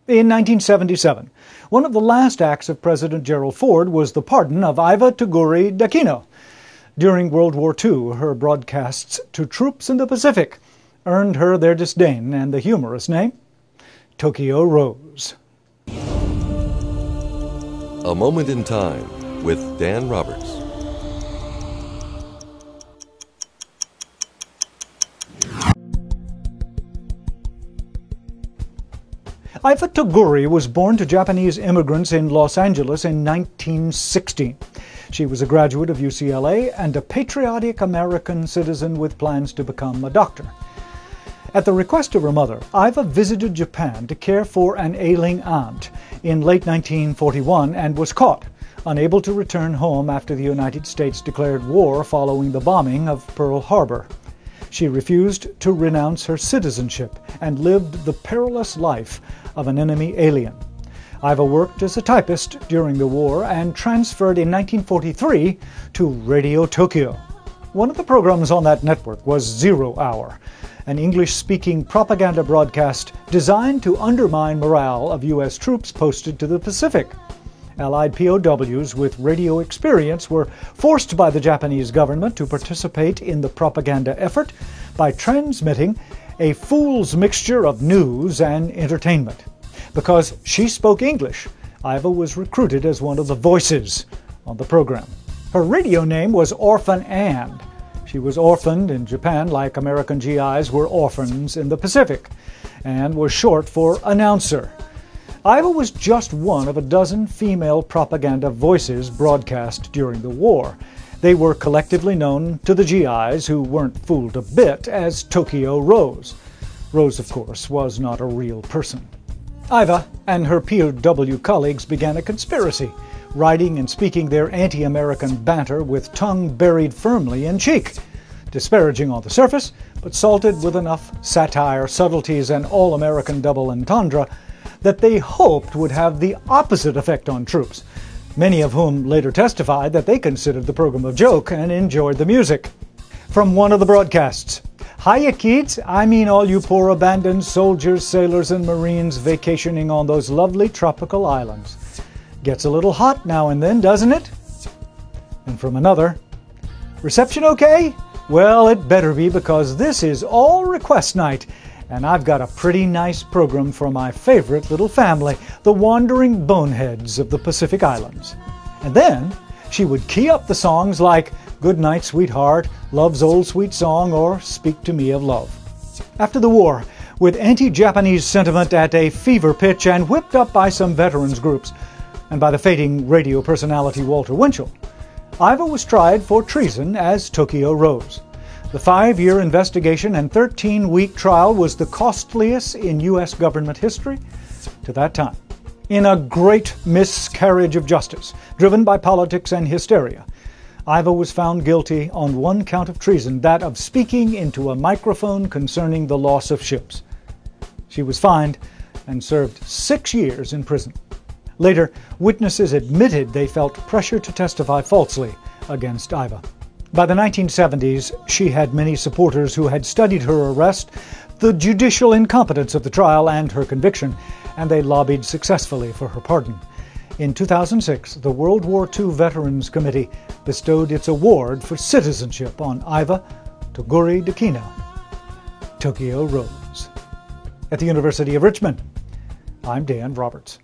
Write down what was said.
In 1977, one of the last acts of President Gerald Ford was the pardon of Iva Tuguri d'Aquino. During World War II, her broadcasts to troops in the Pacific earned her their disdain and the humorous name, Tokyo Rose. A Moment in Time with Dan Roberts. Iva Tuguri was born to Japanese immigrants in Los Angeles in 1916. She was a graduate of UCLA and a patriotic American citizen with plans to become a doctor. At the request of her mother, Iva visited Japan to care for an ailing aunt in late 1941 and was caught, unable to return home after the United States declared war following the bombing of Pearl Harbor. She refused to renounce her citizenship and lived the perilous life of an enemy alien. Iva worked as a typist during the war and transferred in 1943 to Radio Tokyo. One of the programs on that network was Zero Hour, an English-speaking propaganda broadcast designed to undermine morale of U.S. troops posted to the Pacific. Allied POWs with radio experience were forced by the Japanese government to participate in the propaganda effort by transmitting a fool's mixture of news and entertainment. Because she spoke English, Iva was recruited as one of the voices on the program. Her radio name was Orphan Ann. She was orphaned in Japan like American GIs were orphans in the Pacific, and was short for announcer. Iva was just one of a dozen female propaganda voices broadcast during the war. They were collectively known to the GIs, who weren't fooled a bit, as Tokyo Rose. Rose, of course, was not a real person. Iva and her POW colleagues began a conspiracy, writing and speaking their anti-American banter with tongue buried firmly in cheek, disparaging on the surface, but salted with enough satire, subtleties, and all-American double entendre that they hoped would have the opposite effect on troops, many of whom later testified that they considered the program a joke and enjoyed the music. From one of the broadcasts, "Hiya kids, I mean all you poor abandoned soldiers, sailors, and Marines vacationing on those lovely tropical islands. Gets a little hot now and then, doesn't it?" And from another, "Reception okay? Well, it better be, because this is all request night, and I've got a pretty nice program for my favorite little family, the wandering boneheads of the Pacific Islands." And then she would key up the songs like "Good Night, Sweetheart," "Love's Old Sweet Song," or "Speak to Me of Love." After the war, with anti-Japanese sentiment at a fever pitch and whipped up by some veterans groups, and by the fading radio personality Walter Winchell, Iva was tried for treason as Tokyo Rose. The 5-year investigation and 13-week trial was the costliest in U.S. government history to that time. In a great miscarriage of justice, driven by politics and hysteria, Iva was found guilty on one count of treason, that of speaking into a microphone concerning the loss of ships. She was fined and served 6 years in prison. Later, witnesses admitted they felt pressure to testify falsely against Iva. By the 1970s, she had many supporters who had studied her arrest, the judicial incompetence of the trial, and her conviction, and they lobbied successfully for her pardon. In 2006, the World War II Veterans Committee bestowed its award for citizenship on Iva Tuguri d'Aquino, Tokyo Rose. At the University of Richmond, I'm Dan Roberts.